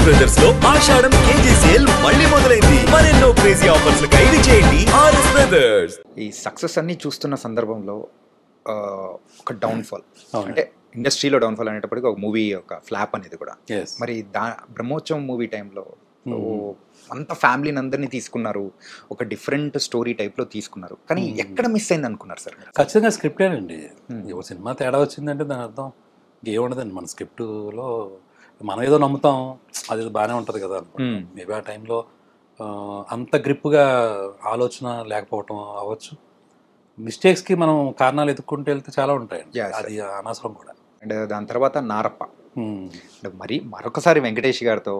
Brothers లో ఆషాఢం KG sale మళ్ళీ మొదలైంది. మరెన్నో క్రేజీ ఆఫర్స్ ఖైదీ చేయండి ఆర్ఎస్ బ్రదర్స్. ఈ సక్సెస్ అన్ని చూస్తున్న సందర్భంలో ఒక డౌన్ఫాల్ అంటే ఇండస్ట్రీలో డౌన్ఫాల్ అనేటప్పటికి ఒక మూవీ ఒక ఫ్లాప్ అనేది కూడా మరి బ్రహ్మోత్సవం మూవీ టైంలో అంత ఫ్యామిలీని అందరినీ తీసుకున్నారు, ఒక డిఫరెంట్ స్టోరీ టైప్లో తీసుకున్నారు, కానీ ఎక్కడ మిస్ అయింది అనుకున్నారు సార్? ఖచ్చితంగా స్క్రిప్టేనండి. ఒక సినిమా తేడా వచ్చిందంటే దాని అర్థం ఏముండదండి. మన స్క్రిప్టులో మనం ఏదో నమ్ముతాం, అది బాగానే ఉంటుంది కదా. మేబీ ఆ టైంలో అంత గ్రిప్గా ఆలోచన లేకపోవటం అవ్వచ్చు. మిస్టేక్స్కి మనం కారణాలు ఎత్తుక్కుంటూ వెళ్తే చాలా ఉంటాయండి, అది అనవసరం కూడా. అండ్ దాని తర్వాత నారప్ప, మరి మరొకసారి వెంకటేష్ గారితో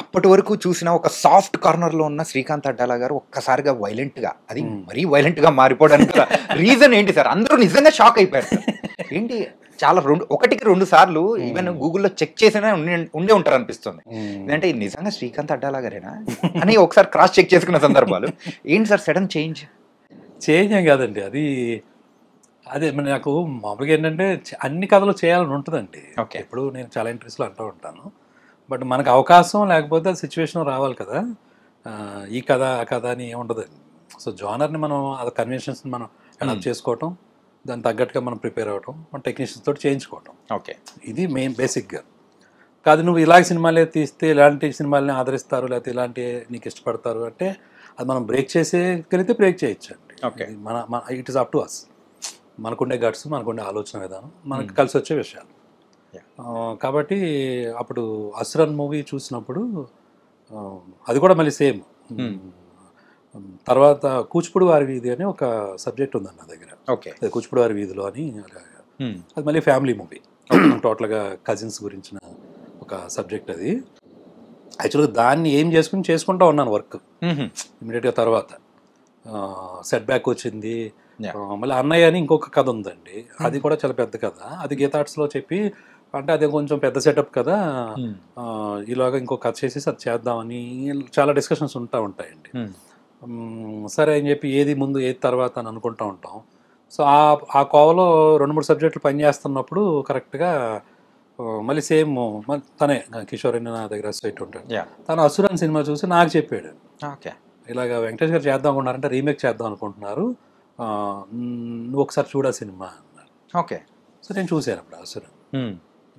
అప్పటి వరకు చూసిన ఒక సాఫ్ట్ కార్నర్లో ఉన్న శ్రీకాంత్ అడ్డాల గారు ఒక్కసారిగా వైలెంట్గా, అది మరీ వైలెంట్గా మారిపోవడానికి రీజన్ ఏంటి సార్? అందరూ నిజంగా షాక్ అయిపోయారు సార్. ఏంటి చాలా ఒకటికి 2 సార్లు ఈవెన్ గూగుల్లో చెక్ చేసినా ఉండే ఉంటారు అనిపిస్తుంది. ఎందుకంటే నిజంగా శ్రీకాంత్ అడ్డాల గారేనా అని ఒకసారి క్రాస్ చెక్ చేసుకున్న సందర్భాలు ఏంటి సార్? సడన్ చేంజ్ ఏం కాదండి, అదే నాకు మామూలుగా ఏంటంటే అన్ని కథలు చేయాలని ఉంటుందండి. ఎప్పుడు నేను చాలా ఇంట్రెస్ట్లో అంటూ ఉంటాను. బట్ మనకు అవకాశం లేకపోతే సిచ్యువేషన్ రావాలి కదా. ఈ కథ ఆ కథ అని ఏముండదండి. సో జానర్ని మనం అది కన్వెన్షన్స్ని మనం అడాప్ట్ చేసుకోవటం, దానికి తగ్గట్టుగా మనం ప్రిపేర్ అవ్వటం, మన టెక్నీషియన్స్ తోటి చేయించుకోవటం. ఇది మెయిన్ బేసిక్గా. కాదు నువ్వు ఇలాంటి సినిమాలే తీస్తే ఇలాంటి సినిమాలని ఆదరిస్తారు, లేకపోతే ఇలాంటి నీకు ఇష్టపడతారు అంటే అది మనం బ్రేక్ చేసేగలిగితే బ్రేక్ చేయొచ్చు అండి. మన it is up to us. మనకుండే గట్స్, మనకుండే ఆలోచన విధానం, మనకు కలిసి వచ్చే విషయాలు. కాబట్టి అప్పుడు అసురన్ మూవీ చూసినప్పుడు అది కూడా మళ్ళీ సేమ్. తర్వాత కూచిపూడి వారి వీధి అని ఒక సబ్జెక్ట్ ఉందండి నా దగ్గర. కూచిపూడి వారి వీధిలో అని, అది మళ్ళీ ఫ్యామిలీ మూవీ, టోటల్గా కజిన్స్ గురించిన ఒక సబ్జెక్ట్. అది యాక్చువల్గా దాన్ని ఏం చేసుకుంటూ ఉన్నాను వర్క్ ఇమీడియట్గా. తర్వాత సెట్ బ్యాక్ వచ్చింది. మళ్ళీ అన్నయ్య అని ఇంకొక కథ ఉందండి, అది కూడా చాలా పెద్ద కథ. అది గీతార్ట్స్లో చెప్పి, అంటే అది కొంచెం పెద్ద సెటప్ కదా, ఇలాగా ఇంకో కథ చేసేసి అది చేద్దామని చాలా డిస్కషన్స్ ఉంటాయండి. సరే అని చెప్పి ఏది ముందు ఏది తర్వాత అని అనుకుంటూ ఉంటాం. సో ఆ కోవలో 2-3 సబ్జెక్టులు పనిచేస్తున్నప్పుడు కరెక్ట్గా మళ్ళీ సేమ్ తనే కిషోర్ అని నా దగ్గర అసోసియేట్ ఉంటాడు. తను అసురన్ సినిమా చూసి నాకు చెప్పాడు, ఇలాగ వెంకటేష్ గారు చేద్దాం అనుకుంటున్నారంటే రీమేక్ చేద్దాం అనుకుంటున్నారు, నువ్వు ఒకసారి చూడ సినిమా అన్నారు. సో నేను చూశాను అప్పుడు అసురన్.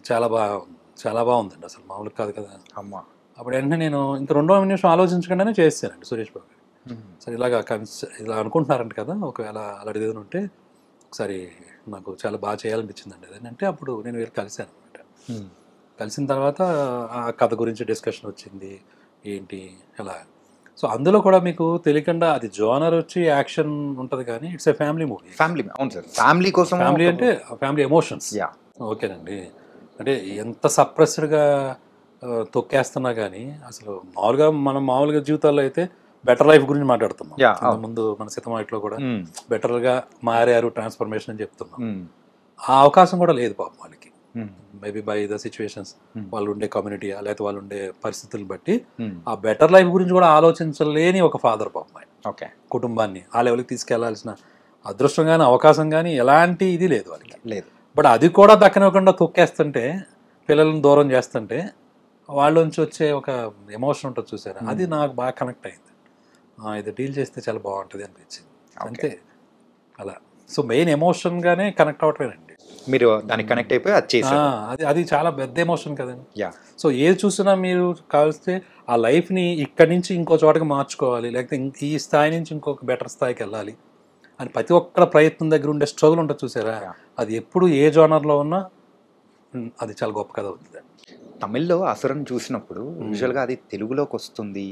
చాలా బాగుందండి, అసలు మామూలు కాదు కదా అమ్మ. అప్పుడు వెంటనే నేను ఇంకా 2వ నిమిషం ఆలోచించకుండానే చేశానండి సురేష్ బాబు గారు. సరే ఇలా అనుకుంటున్నారంట కదా, ఒకవేళ అలాంటిది ఏదైనా ఉంటే ఒకసారి నాకు చాలా బాగా చేయాలనిపించిందండి అది అంటే. అప్పుడు నేను వీళ్ళు కలిశాను అనమాట. కలిసిన తర్వాత ఆ కథ గురించి డిస్కషన్ వచ్చింది, ఏంటి ఎలా. సో అందులో కూడా మీకు తెలియకుండా అది జోనర్ వచ్చి యాక్షన్ ఉంటుంది, కానీ ఇట్స్ ఏ ఫ్యామిలీ మూవీ. అవును సార్, ఫ్యామిలీ కోసం, ఫ్యామిలీ అంటే ఫ్యామిలీ ఎమోషన్స్. ఓకేనండి, అంటే ఎంత సప్రెస్డ్గా తొక్కేస్తున్నా కానీ అసలు మామూలుగా జీవితాల్లో అయితే బెటర్ లైఫ్ గురించి మాట్లాడుతున్నాం. ముందు మన సినిమాలో కూడా బెటర్గా మారారు, ట్రాన్స్ఫర్మేషన్ అని చెప్తున్నాం. ఆ అవకాశం కూడా లేదు పాపం వాళ్ళకి. మేబీ బై ద సిచ్యువేషన్స్, వాళ్ళు ఉండే కమ్యూనిటీ లేకపోతే వాళ్ళు ఉండే పరిస్థితులను బట్టి ఆ బెటర్ లైఫ్ గురించి కూడా ఆలోచించలేని ఒక ఫాదర్ పాపం కుటుంబాన్ని ఆ లెవెల్కి తీసుకెళ్లాల్సిన అదృష్టం కానీ అవకాశం కానీ ఎలాంటి ఇది లేదు వాళ్ళకి. బట్ అది కూడా దక్కనివ్వకుండా తొక్కేస్తుంటే, పిల్లలను దూరం చేస్తుంటే వాళ్ళ నుంచి వచ్చే ఒక ఎమోషన్ ఉంటుంది చూసారా, అది నాకు బాగా కనెక్ట్ అయింది. ఇది డీల్ చేస్తే చాలా బాగుంటుంది అనిపించింది అంతే అలా. సో మెయిన్ ఎమోషన్గానే కనెక్ట్ అవటమేనండి. మీరు దానికి కనెక్ట్ అయిపోయి అది చేశారు. అది చాలా పెద్ద ఎమోషన్ కదండి. సో ఏది చూసినా మీరు కావలిస్తే ఆ లైఫ్ని ఇక్కడి నుంచి ఇంకో చోటకి మార్చుకోవాలి, లేకపోతే ఈ స్థాయి నుంచి ఇంకొక బెటర్ స్థాయికి వెళ్ళాలి అని ప్రతి ఒక్కళ్ళ ప్రయత్నం దగ్గర ఉండే స్ట్రగుల్ ఉంటుంది చూసారా, అది ఎప్పుడు ఏ జోనర్లో ఉన్నా అది చాలా గొప్ప కథ అవుతుంది. తమిళ్లో అసురన్ చూసినప్పుడు యూజువల్గా అది తెలుగులోకి వస్తుంది,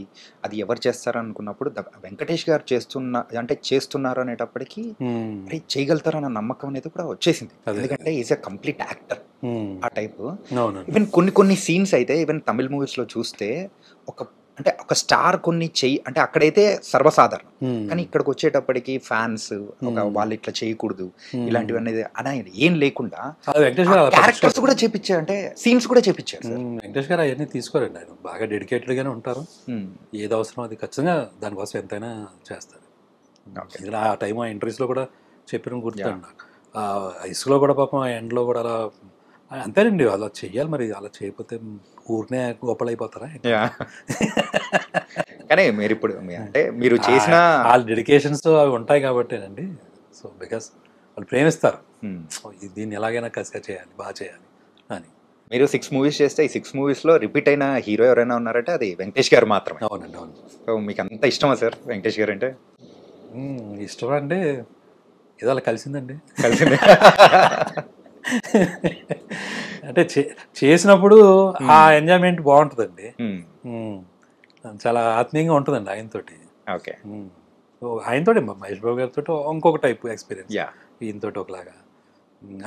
అది ఎవరు చేస్తారు అనుకున్నప్పుడు వెంకటేష్ గారు చేస్తున్నారు అనేటప్పటికీ చేయగలుగుతారన్న నమ్మకం అనేది కూడా వచ్చేసింది. ఎందుకంటే ఈజ్ ఎ కంప్లీట్ యాక్టర్ ఆ టైప్. ఈవెన్ కొన్ని సీన్స్ అయితే ఈవెన్ తమిళ్ మూవీస్లో చూస్తే ఒక స్టార్ కొన్ని అంటే అక్కడైతే సర్వసాధారణం, కానీ ఇక్కడికి వచ్చేటప్పటికి ఫ్యాన్స్ వాళ్ళు ఇట్లా చేయకూడదు ఇలాంటివన్నీ అనేది ఏం లేకుండా క్యారెక్టర్స్ కూడా చేపించారు, అంటే సీన్స్ కూడా చేపించారు. వెంకటేష్ గారు అవన్నీ తీసుకోరండి, ఆయన బాగా డెడికేటెడ్ గానే ఉంటారు. ఏది అవసరం అది ఖచ్చితంగా దానికోసం ఎంతైనా చేస్తారు. ఆ టైం ఆ ఇంటర్వ్యూస్లో కూడా చెప్పిన గుర్తుండి, ఆ ఇసుకలో కూడా పాపం ఆ ఎండ్లో కూడా అలా అంతేనండి, అలా చెయ్యాలి మరి. అలా చేయకపోతే ఊరినే గొప్పలైపోతారా? కానీ మీరు ఇప్పుడు అంటే మీరు చేసిన వాళ్ళ డెడికేషన్స్ అవి ఉంటాయి కాబట్టేనండి. సో బికాస్ వాళ్ళు ప్రేమిస్తారు. దీన్ని ఎలాగైనా కసిగా చేయాలి, బాగా చేయాలి అని. మీరు 6 మూవీస్ చేస్తే ఈ 6 మూవీస్లో రిపీట్ అయిన హీరో ఎవరైనా ఉన్నారంటే అది వెంకటేష్ గారు మాత్రమే. అవునండి, అవును. సో మీకు అంత ఇష్టమా సార్ వెంకటేష్ గారు అంటే? ఇష్టం అంటే ఏదో అలా కలిసిందండి. కలిసింది. అంటే చేసినప్పుడు ఆ ఎంజాయ్మెంట్ బాగుంటుందండి. చాలా ఆత్మీయంగా ఉంటుందండి ఆయనతోటి. ఓకే. ఆయనతోటి మహేష్ బాబు గారితో ఇంకొక టైప్ ఎక్స్పీరియన్స్, ఈయనతోటి ఒకలాగా.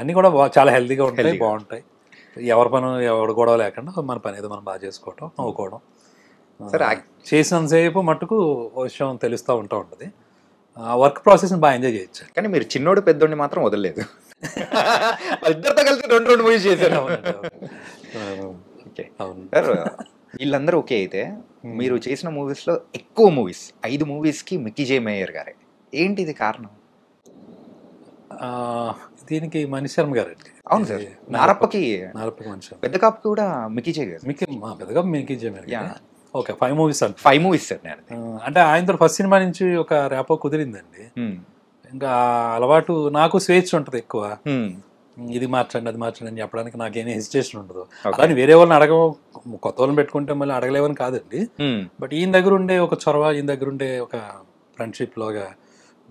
అన్నీ కూడా చాలా హెల్తీగా ఉంటాయి, బాగుంటాయి. ఎవరి పని ఎవరు గొడవ లేకుండా మన పని ఏదో మనం బాగా చేసుకోవటం, నవ్వుకోవడం. సరే, చేసినంతసేపు మట్టుకు ఓ విషయం తెలుస్తూ ఉంటుంది. ఆ వర్క్ ప్రాసెస్ని బాగా ఎంజాయ్ చేయొచ్చు. కానీ మీరు చిన్నోడు పెద్దోడిని మాత్రం వదలలేదు. ఇద్దరితో కలిసి 2 మూవీస్ చేశారు. ఓకే. అవును సార్, వీళ్ళందరూ ఓకే అయితే మీరు చేసిన మూవీస్లో ఎక్కువ మూవీస్ 5 మూవీస్కి మిక్కీ జే మేయర్ గారే. ఏంటి ఇది కారణం? దీనికి మణి శర్మ గారు అండి. అవును సార్. నారప్పకి మణి శర్మ. పెద్ద కాపు కూడా మిక్కీ జే గారు. పెద్దగా మిక్కీ జే మేయర్. ఓకే, 5 మూవీస్ అంటే 5 మూవీస్ సార్. అంటే ఆయనతో ఫస్ట్ సినిమా నుంచి ఒక ర్యాపో కుదిరిందండి. ఇంకా అలవాటు, నాకు స్వేచ్ఛ ఉంటుంది ఎక్కువ. ఇది మార్చండి, అది మార్చండి అని చెప్పడానికి నాకేమీ హెసిటేషన్ ఉండదు. అలానే వేరే వాళ్ళని కొత్త వాళ్ళని పెట్టుకుంటే మళ్ళీ అడగలేవని కాదండి. బట్ ఈయన దగ్గర ఉండే ఒక చొరవ, ఈయన దగ్గర ఉండే ఒక ఫ్రెండ్షిప్ లాగా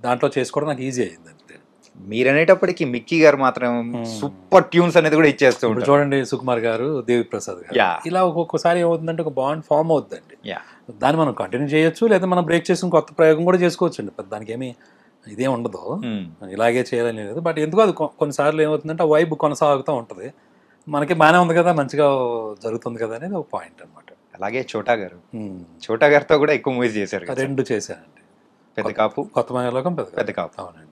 దాంట్లో చేసుకోవడం నాకు ఈజీ అయ్యింది అంతే. మీరు అనేటప్పటికి మిక్కీ గారు మాత్రం సూపర్ ట్యూన్స్ అనేది కూడా ఇచ్చేస్తూ ఉంటారు. చూడండి, సుకుమార్ గారు, దేవి ప్రసాద్ గారు, ఇలా ఒక్కొక్కసారి ఏమవుతుందంటే ఒక బాండ్ ఫామ్ అవుతుందండి. దాన్ని మనం కంటిన్యూ చేయొచ్చు, లేదా మనం బ్రేక్ చేసుకుని కొత్త ప్రయోగం కూడా చేసుకోవచ్చు అండి. దానికి ఏమి ఇదేం ఉండదు, ఇలాగే చేయాలని లేదు. బట్ ఎందుకు అది కొన్నిసార్లు ఏమవుతుందంటే ఆ వైబ్ కొనసాగుతూ ఉంటుంది. మనకి బాగానే ఉంది కదా, మంచిగా జరుగుతుంది కదా అనేది ఒక పాయింట్ అనమాట. అలాగే చోటా గారు, చోటా గారితో కూడా ఎక్కువ మూవీస్ చేశారు. 2 చేశానండి. పెద్ద కాపు, కొత్త మంగళలోకం, పెద్ద కాపు. అవునండి.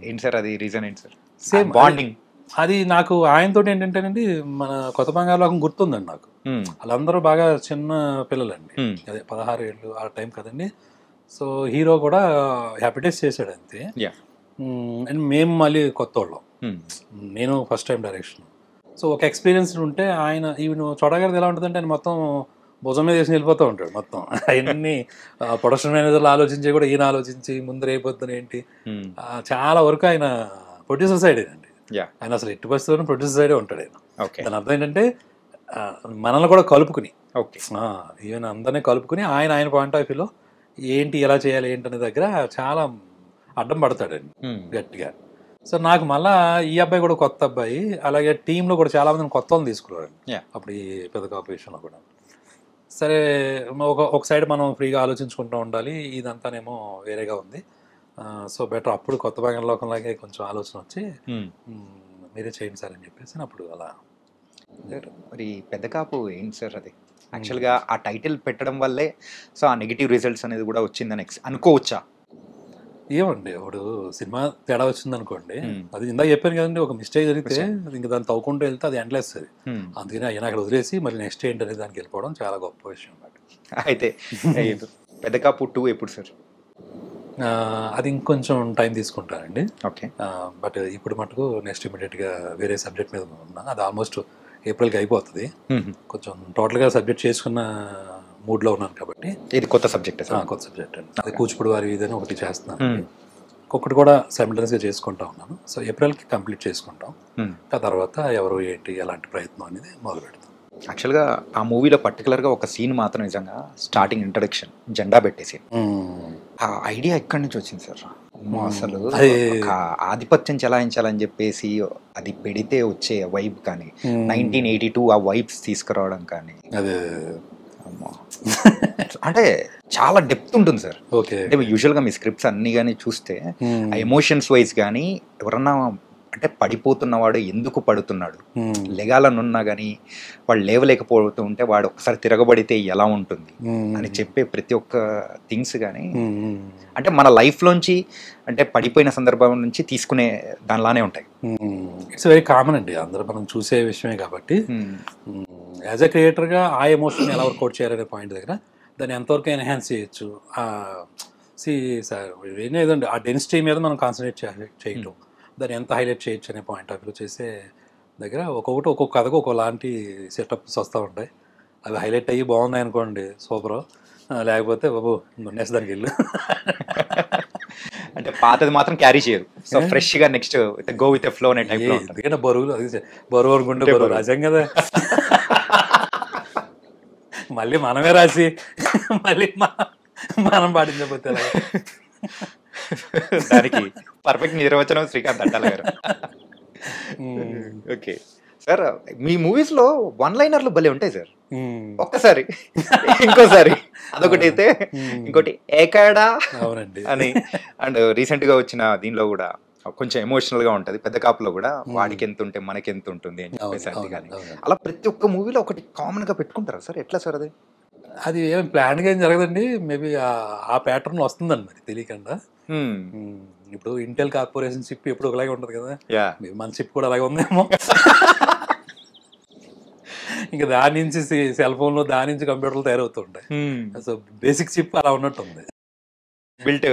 ఏంటి సార్ అది రీజన్? ఏంటి సార్? Same bonding. అది నాకు ఆయనతో ఏంటంటేనండి, మన కొత్త బంగాళాలోకం గుర్తుందండి నాకు. వాళ్ళందరూ బాగా చిన్న పిల్లలండి, అదే 16 ఏళ్ళు ఆ టైం కదండి. సో హీరో కూడా హ్యాపీ డేస్ చేశాడు అంతే. అండ్ మేము మళ్ళీ కొత్త వాళ్ళం, నేను ఫస్ట్ టైం డైరెక్షన్. సో ఒక ఎక్స్పీరియన్స్ ఉంటే ఆయన ఈవెన్ చోటగారిది ఎలా ఉంటుందంటే ఆయన మొత్తం భుజం మీద వేసి వెళ్ళిపోతూ ఉంటాడు. మొత్తం అవన్నీ ప్రొడక్షన్ మేనేజర్లు ఆలోచించి కూడా ఈయన ఆలోచించి ముందు రేపొద్దున ఏంటి, చాలా వరకు ఆయన ప్రొడ్యూసర్ సైడే అండి. ఆయన అసలు ఎట్టి పరిస్థితుల్లో ప్రొడ్యూసర్ సైడే ఉంటాడు ఆయన. దాని అర్థం ఏంటంటే మనల్ని కూడా కలుపుకుని, ఈవెన్ అందరినీ కలుపుకుని ఆయన పాయింట్ ఆఫ్ వ్యూలో ఏంటి ఎలా చేయాలి ఏంటనే దగ్గర చాలా అడ్డం పడతాడండి గట్టిగా. సో నాకు మళ్ళీ ఈ అబ్బాయి కూడా కొత్త అబ్బాయి, అలాగే టీంలో కూడా చాలా మందిని కొత్త వాళ్ళని తీసుకున్నారండి అప్పుడు ఈ పెద్ద కాంపిటీషన్లో కూడా. సరే, ఒక సైడ్ మనం ఫ్రీగా ఆలోచించుకుంటూ ఉండాలి, ఇదంతానేమో వేరేగా ఉంది. సో బెటర్ అప్పుడు కొత్త బంగాళాలోకంలాగే కొంచెం ఆలోచన వచ్చి మీరే చేయండి సార్ అని చెప్పేసి అప్పుడు అలా. మరి పెద్ద కాపు ఏంటి సార్ అది? యాక్చువల్గా ఆ టైటిల్ పెట్టడం వల్లే సో ఆ నెగిటివ్ రిజల్ట్స్ అనేది కూడా వచ్చిందని అనుకోవచ్చా? ఏమండి, ఇప్పుడు సినిమా తేడా వచ్చింది అనుకోండి, అది ఇందాక చెప్పాను కదండి, ఒక మిస్టేక్ జరిగితే ఇంకా దాన్ని తవ్వుకుంటూ వెళ్తే అది ఎండ్లెస్ అది. అందుకని ఆయన అక్కడ వదిలేసి మళ్ళీ నెక్స్ట్ ఏంటి అనేది దానికి వెళ్ళిపోవడం చాలా గొప్ప విషయం అన్నమాట. అయితే పెద్ద కాపు 2 ఎప్పుడు సార్? అది ఇంకొంచెం టైం తీసుకుంటానండి. ఓకే. బట్ ఇప్పుడు మటుకు నెక్స్ట్ ఇమీడియట్గా వేరే సబ్జెక్ట్ మీద ఉన్నా, అది ఆల్మోస్ట్ ఏప్రిల్కి అయిపోతుంది. కొంచెం టోటల్గా సబ్జెక్ట్ చేసుకున్న మూడ్లో ఉన్నాను కాబట్టి. ఇది కొత్త సబ్జెక్ట్? కొత్త సబ్జెక్ట్ అండి. అది కూచిపూడి వారి వీధి అని ఒకటి చేస్తున్నాను, ఇంకొకటి కూడా సైమల్టేనియస్గా చేసుకుంటా ఉన్నాను. సో ఏప్రిల్కి కంప్లీట్ చేసుకుంటాం. ఆ తర్వాత ఎవరు ఏంటి ఎలాంటి ప్రయత్నం అనేది మొదలు పెడతాం. యాక్చువల్గా ఆ మూవీలో పర్టికులర్గా ఒక సీన్ మాత్రం నిజంగా స్టార్టింగ్ ఇంట్రడక్షన్ జెండా పెట్టేసి ఆ ఐడియా ఎక్కడి నుంచి వచ్చింది సార్? అసలు ఆధిపత్యం చెలాయించాలని చెప్పేసి అది పెడితే వచ్చే వైబ్ కానీ 1982 ఆ వైబ్స్ తీసుకురావడం కానీ అంటే చాలా డెప్త్ ఉంటుంది సార్. అంటే యూజువల్గా మీ స్క్రిప్ట్స్ అన్ని కానీ చూస్తే ఆ ఎమోషన్స్ వైజ్ కానీ ఎవరన్నా అంటే పడిపోతున్నవాడు ఎందుకు పడుతున్నాడు, లెగాలనున్నా కానీ వాడు లేవలేకపోతూ ఉంటే వాడు ఒకసారి తిరగబడితే ఎలా ఉంటుంది అని చెప్పే ప్రతి ఒక్క థింగ్స్ కానీ అంటే మన లైఫ్లోంచి అంటే పడిపోయిన సందర్భం నుంచి తీసుకునే దానిలానే ఉంటాయి. ఇట్స్ వెరీ కామన్ అండి, అందరూ మనం చూసే విషయమే కాబట్టి. యాజ్ ఎ క్రియేటర్గా ఆ ఎమోషన్ ఎలా వర్కౌట్ చేయాలనే పాయింట్ దగ్గర దాన్ని ఎంతవరకు ఎన్హాన్స్ చేయొచ్చు, సార్ ఏదండి ఆ డెన్సిటీ మీద మనం కాన్సన్ట్రేట్ చేయటం, దాన్ని ఎంత హైలైట్ చేయొచ్చు అనే పాయింట్ ఆఫ్ వ్యూ చేసే దగ్గర ఒక్కొక్కటి ఒక్కొక్క కథకు ఒకలాంటి సెటప్స్ వస్తూ ఉంటాయి. అవి హైలైట్ అయ్యి బాగున్నాయి అనుకోండి సూపరు, లేకపోతే బాబు నెక్స్ట్ దానికి వెళ్ళు. అంటే పాతది మాత్రం క్యారీ చేయదు, సో ఫ్రెష్ గా నెక్స్ట్ గో విత్ ఫ్లో అనే టైప్ లో ఉంటుంది. ఎందుకంటే బరువులు అది బరువు అనుకుంటే బరువు రాసాం కదా, మళ్ళీ మనమే రాసి మళ్ళీ మనం పాటించకపోతే ఎలాగా? దానికి పర్ఫెక్ట్ నిర్వచనం శ్రీకాంత్ అడ్డాల గారు. ఓకే సార్, మీ మూవీస్ లో వన్ లైనర్లు భలే ఉంటాయి సార్. ఒక్కసారి ఇంకోసారి అదొకటి అయితే, ఇంకోటి ఏకాడా అవునండి అని, అండ్ రీసెంట్ గా వచ్చిన దీనిలో కూడా కొంచెం ఎమోషనల్ గా ఉంటది, పెద్ద కాపులో కూడా వాడికి ఎంత ఉంటే మనకి ఎంత ఉంటుంది అని చెప్పేసి అది కానీ, అలా ప్రతి ఒక్క మూవీలో ఒకటి కామన్ గా పెట్టుకుంటారా సార్? ఎట్లా సార్ అది? అది ఏం ప్లాన్గా ఏం జరగదండి, మేబీ ఆ ప్యాటర్న్ వస్తుందండి మరి తెలియకుండా. ఇప్పుడు ఇంటెల్ కార్పొరేషన్ చిప్ ఎప్పుడు ఒకలాగే ఉంటుంది కదా, మన చిప్ కూడా అలాగే ఉందేమో. ఇంకా దాని నుంచి సెల్ ఫోన్లో, దాని నుంచి కంప్యూటర్లు తయారవుతుంటాయి. సో బేసిక్ చిప్ అలా ఉన్నట్టు ఉంది, బిల్ట్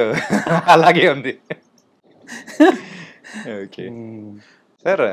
అలాగే ఉంది. Okay sir,